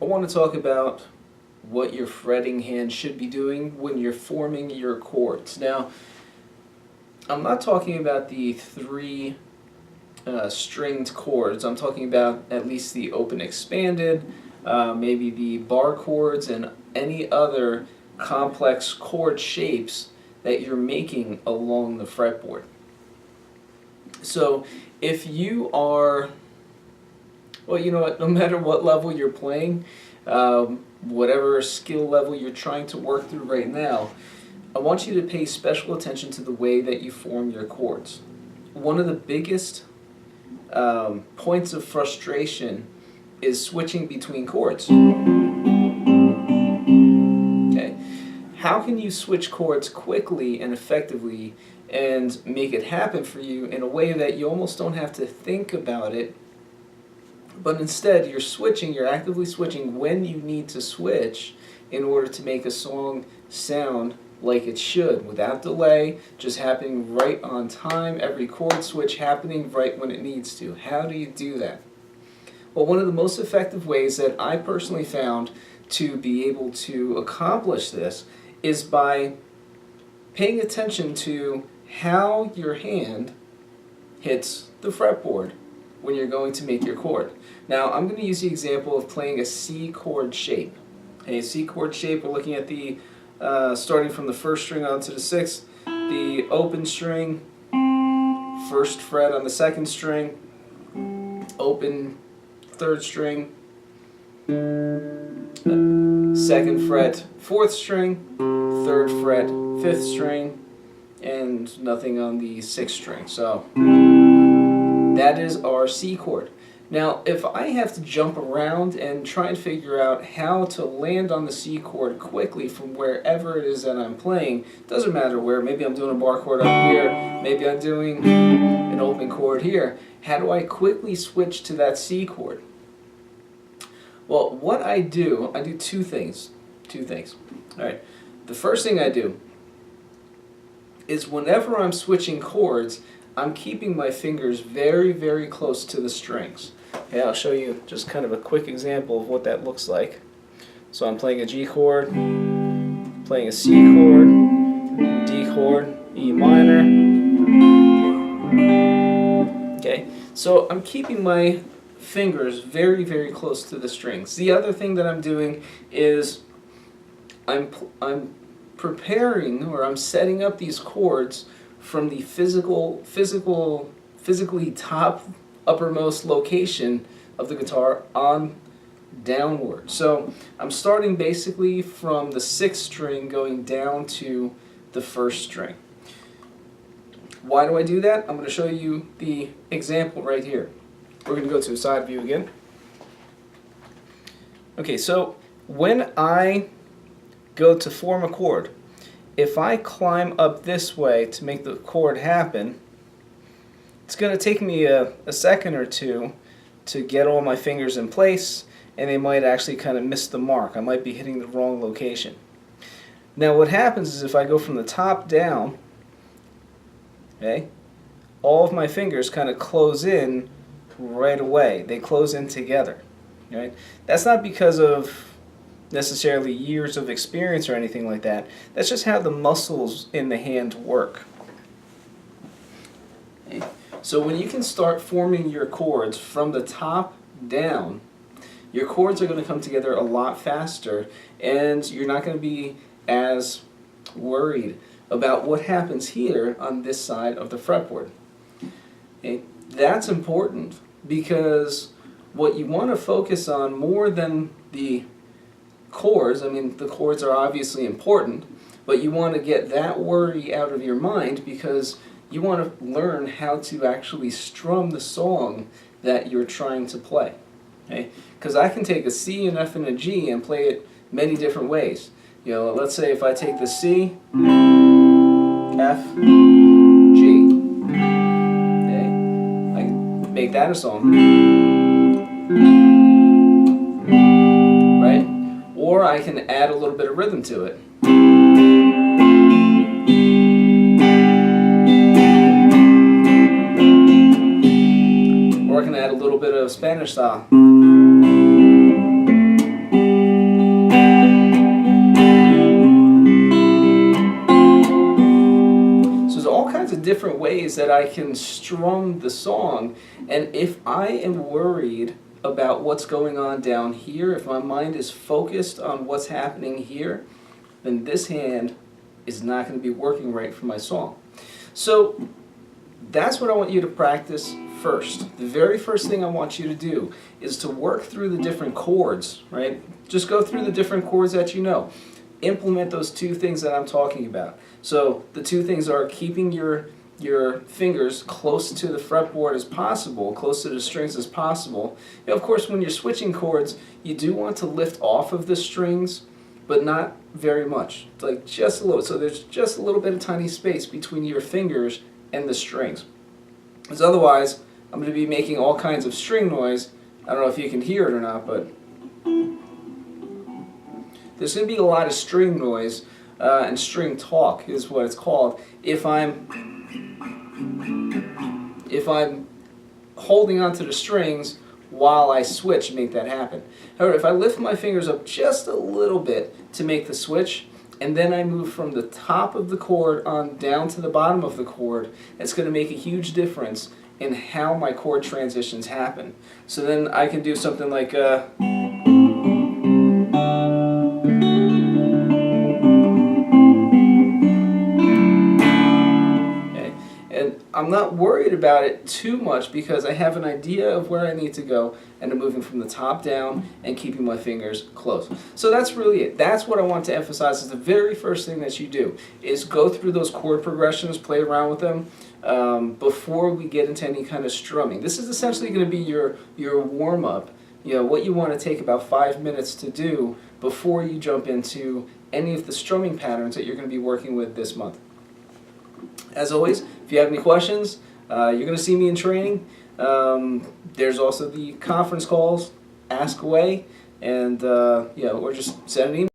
I want to talk about what your fretting hand should be doing when you're forming your chords. Now, I'm not talking about the three stringed chords. I'm talking about at least the open expanded, maybe the bar chords, and any other complex chord shapes that you're making along the fretboard. So if you are, well, you know what, no matter what level you're playing, whatever skill level you're trying to work through right now, I want you to pay special attention to the way that you form your chords. One of the biggest points of frustration is switching between chords. Okay, how can you switch chords quickly and effectively and make it happen for you in a way that you almost don't have to think about it, but instead you're actively switching when you need to switch in order to make a song sound like it should, without delay, just happening right on time, every chord switch happening right when it needs to. How do you do that? Well, one of the most effective ways that I personally found to be able to accomplish this is by paying attention to how your hand hits the fretboard when you're going to make your chord. Now, I'm going to use the example of playing a C chord shape. A C chord shape, we're looking at the starting from the first string onto the sixth, the open string, first fret on the second string, open third string, second fret fourth string, third fret fifth string, and nothing on the sixth string. So that is our C chord. Now, if I have to jump around and try and figure out how to land on the C chord quickly from wherever it is that I'm playing, doesn't matter where, maybe I'm doing a bar chord up here, maybe I'm doing an open chord here, how do I quickly switch to that C chord? Well, what I do two things. All right. The first thing I do is whenever I'm switching chords, I'm keeping my fingers very, very close to the strings. Okay, I'll show you just kind of a quick example of what that looks like. So I'm playing a G chord, playing a C chord, D chord, E minor. Okay, so I'm keeping my fingers very, very close to the strings. The other thing that I'm doing is I'm preparing, or I'm setting up these chords from the physically top uppermost location of the guitar on downward. So I'm starting basically from the sixth string going down to the first string. Why do I do that? I'm going to show you the example right here. We're going to go to a side view again. Okay, so when I go to form a chord, if I climb up this way to make the chord happen, it's going to take me a second or two to get all my fingers in place, and they might actually kind of miss the mark. I might be hitting the wrong location. Now what happens is if I go from the top down, okay, all of my fingers kind of close in right away. They close in together. Right? That's not because of necessarily years of experience or anything like that. That's just how the muscles in the hand work. Okay. So when you can start forming your chords from the top down, your chords are going to come together a lot faster, and you're not going to be as worried about what happens here on this side of the fretboard. Okay. That's important because what you want to focus on more than the chords, I mean the chords are obviously important, but you want to get that worry out of your mind because you want to learn how to actually strum the song that you're trying to play. Okay? Because I can take a C, an F, and a G and play it many different ways. You know, let's say if I take the C, F, G. Okay? I can make that a song. Right? Or I can add a little bit of rhythm to it. Or I can add a little bit of Spanish style. ways that I can strum the song. And if I am worried about what's going on down here, if my mind is focused on what's happening here, then this hand is not going to be working right for my song. So that's what I want you to practice first. The very first thing I want you to do is to work through the different chords, right? Just go through the different chords that you know. Implement those two things that I'm talking about. So the two things are keeping your fingers close to the fretboard as possible, close to the strings as possible. Now, of course, when you're switching chords, you do want to lift off of the strings, but not very much, like just a little. So there's just a little bit of tiny space between your fingers and the strings. Because otherwise, I'm going to be making all kinds of string noise. I don't know if you can hear it or not, but there's going to be a lot of string noise and string talk is what it's called if I'm holding onto the strings while I switch and make that happen. However, if I lift my fingers up just a little bit to make the switch, and then I move from the top of the chord on down to the bottom of the chord, it's going to make a huge difference in how my chord transitions happen. So then I can do something like I'm not worried about it too much because I have an idea of where I need to go, and I'm moving from the top down and keeping my fingers close. So that's really it. That's what I want to emphasize is the very first thing that you do is go through those chord progressions, play around with them before we get into any kind of strumming. This is essentially going to be your warm-up, you know, what you want to take about 5 minutes to do before you jump into any of the strumming patterns that you're going to be working with this month. As always, if you have any questions, you're going to see me in training. There's also the conference calls, ask away, and or just send an email.